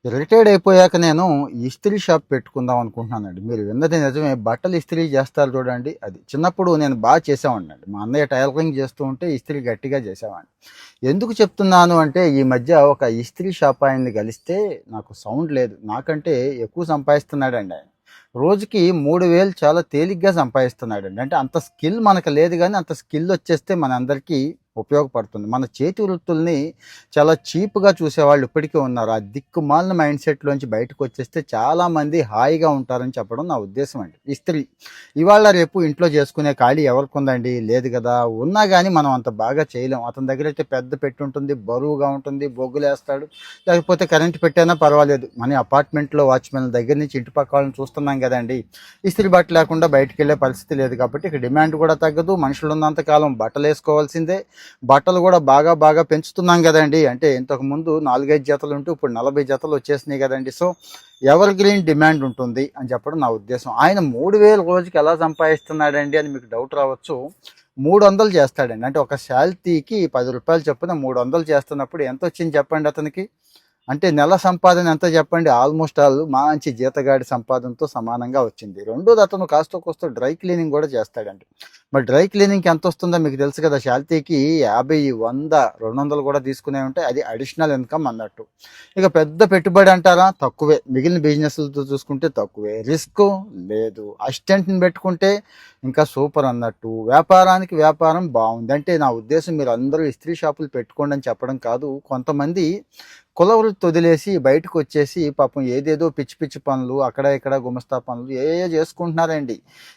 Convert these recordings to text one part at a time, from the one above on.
Retired అయిపోయాక నేను ఇస్త్రీ షాప్ పెట్టుకుందాం అనుకుంటున్నానండి. మీరు విన్నది నిజమే. బట్టలు ఇస్త్రీ చేస్తారు చూడండి అది. చిన్నప్పుడు నేను బాగా చేసేవాడినండి. మా అన్నయ్య టైలరింగ్ చేస్తూ ఉంటే ఇస్త్రీ గట్టిగా చేసేవాడిని. ఎందుకు చెప్తున్నాను అంటే ఈ మధ్య ఒక ఇస్త్రీ షాప్ ఆయన్ని కలిస్తే నాకు సౌండ్ లేదు. నాకంటే ఎక్కువ సంపాదిస్తున్నాడండి ఆయన. రోజుకి 3000 చాలా తేలిగ్గా సంపాదిస్తున్నాడండి. అంటే అంత స్కిల్ మనకు లేదు గానీ అంత స్కిల్ వచ్చేస్తే మనందరికీ ఉపయోగపడుతుంది. మన చేతి వృత్తుల్ని చాలా చీప్‌గా చూసేవాళ్ళు ఇప్పటికీ ఉన్నారు. ఆ దిక్కుమాలిన మైండ్ సెట్‌లోంచి బయటకొచ్చేస్తే చాలామంది హాయిగా ఉంటారని చెప్పడం నా ఉద్దేశం అండి. ఇస్త్రీ ఇవాళ రేపు ఇంట్లో చేసుకునే ఖాళీ ఎవరికుందండి? లేదు గదా! ఉన్నా గానీ మనం అంత బాగా చేయలేం. అతని దగ్గరైతే పెద్ద పెట్టుంటుంది, బరువుగా ఉంటుంది, బొగ్గులేస్తాడు. లేకపోతే కరెంట్ పెట్టైనా పర్వాలేదు. మన అపార్ట్మెంట్‌లో వాచ్‌మెన్‌ల దగ్గర నుంచి ఇంటి పక్క వాళ్ళని చూస్తున్నాం గదండీ! ఇస్త్రీ బట్టలు లేకుండా బయటికెళ్ళే పరిస్థితి లేదు కాబట్టి ఇక డిమాండ్ కూడా తగ్గదు. మనుషులున్నంత కాలం బట్టలేసుకోవాల్సిందే. బట్టలు కూడా బాగా పెంచుతున్నాం కదండి. అంటే ఇంతకుముందు 4-5 జతలు ఉంటూ ఇప్పుడు 40 జతలు వచ్చేసినాయి కదండి. సో ఎవర్ గ్రీన్ డిమాండ్ ఉంటుంది అని చెప్పడం నా ఉద్దేశం. ఆయన 3000 రోజుకి ఎలా సంపాదిస్తున్నాడండి అని మీకు డౌట్ రావచ్చు. 300 చేస్తాడండి. అంటే ఒక శాల్తీకి ₹10 చొప్పున 300 చేస్తున్నప్పుడు ఎంత వచ్చింది చెప్పండి అతనికి. అంటే నెల సంపాదన ఎంత చెప్పండి? ఆల్మోస్ట్ ఆల్ మంచి జీతగాడి సంపాదనతో సమానంగా వచ్చింది. రెండోది అతను కాస్తో కూస్తో డ్రై క్లీనింగ్ కూడా చేస్తాడండి. మరి డ్రై క్లీనింగ్కి ఎంత వస్తుందో మీకు తెలుసు కదా. శాల్తీకి 50, 100, 200 కూడా తీసుకునే ఉంటాయి. అది అడిషనల్ ఇన్కమ్ అన్నట్టు. ఇక పెద్ద పెట్టుబడి అంటారా? తక్కువే. మిగిలిన బిజినెస్లతో చూసుకుంటే తక్కువే. రిస్క్ లేదు. అసిస్టెంట్ని పెట్టుకుంటే ఇంకా సూపర్ అన్నట్టు. వ్యాపారానికి వ్యాపారం బాగుంది. అంటే నా ఉద్దేశం మీరు అందరూ ఇస్త్రీ షాపులు పెట్టుకోండి అని చెప్పడం కాదు. కొంతమంది కుల వృత్తి వదిలేసి బయటకు వచ్చేసి పాపం ఏదేదో పిచ్చి పిచ్చి పనులు అక్కడ ఇక్కడ గుమస్తా పనులు ఏ చేసుకుంటున్నారండి.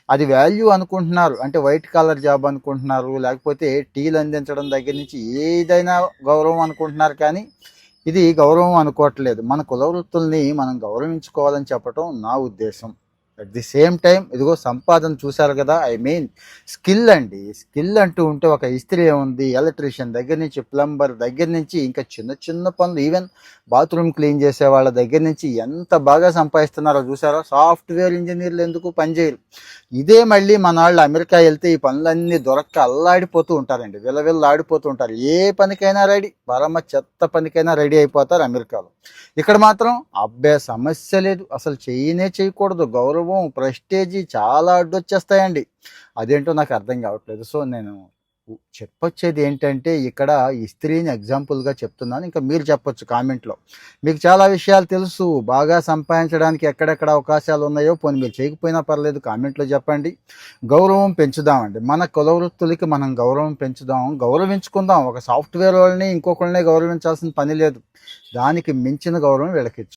అది వాల్యూ అనుకుంటున్నారు. అంటే వైట్ కాలర్ జాబ్ అనుకుంటున్నారు. లేకపోతే టీలు అందించడం దగ్గర నుంచి ఏదైనా గౌరవం అనుకుంటున్నారు. కానీ ఇది గౌరవం అనుకోవట్లేదు. మన కుల వృత్తుల్ని మనం గౌరవించుకోవాలని చెప్పటం నా ఉద్దేశం. అట్ ది సేమ్ టైం ఇదిగో సంపాదన చూశారు కదా. ఐ మీన్ స్కిల్ అండి. స్కిల్ అంటూ ఉంటే ఒక ఇస్త్రీ ఉంది, ఎలక్ట్రీషియన్ దగ్గర నుంచి, ప్లంబర్ దగ్గర నుంచి, ఇంకా చిన్న చిన్న పనులు, ఈవెన్ బాత్రూమ్ క్లీన్ చేసే వాళ్ళ దగ్గర నుంచి ఎంత బాగా సంపాదిస్తున్నారో చూసారో. సాఫ్ట్వేర్ ఇంజనీర్లు ఎందుకు పనిచేయరు? ఇదే మళ్ళీ మన వాళ్ళు అమెరికా వెళ్తే ఈ పనులన్నీ దొరక్క అల్లాడిపోతూ ఉంటారండి. విలవిల్లాడిపోతూ ఉంటారు. ఏ పనికైనా రెడీ, పరమ చెత్త పనికైనా రెడీ అయిపోతారు అమెరికాలో. ఇక్కడ మాత్రం అబ్బే సమస్య లేదు. అసలు చేయకూడదు. గౌరవం, ప్రెస్టేజీ చాలా అడ్డొచ్చేస్తాయండి. అదేంటో నాకు అర్థం కావట్లేదు. సో నేను చెప్పొచ్చేది ఏంటంటే ఇక్కడ ఇస్త్రీని ఎగ్జాంపుల్గా చెప్తున్నాను. ఇంకా మీరు చెప్పొచ్చు కామెంట్లో. మీకు చాలా విషయాలు తెలుసు. బాగా సంపాదించడానికి ఎక్కడెక్కడ అవకాశాలు ఉన్నాయో పోనీ మీరు చేయకపోయినా పర్లేదు, కామెంట్లో చెప్పండి. గౌరవం పెంచుదామండి. మన కుల వృత్తులకి మనం గౌరవం పెంచుదాం, గౌరవించుకుందాం. ఒక సాఫ్ట్వేర్ వాళ్ళని ఇంకొకరిని గౌరవించాల్సిన పని లేదు. దానికి మించిన గౌరవం వీళ్ళకి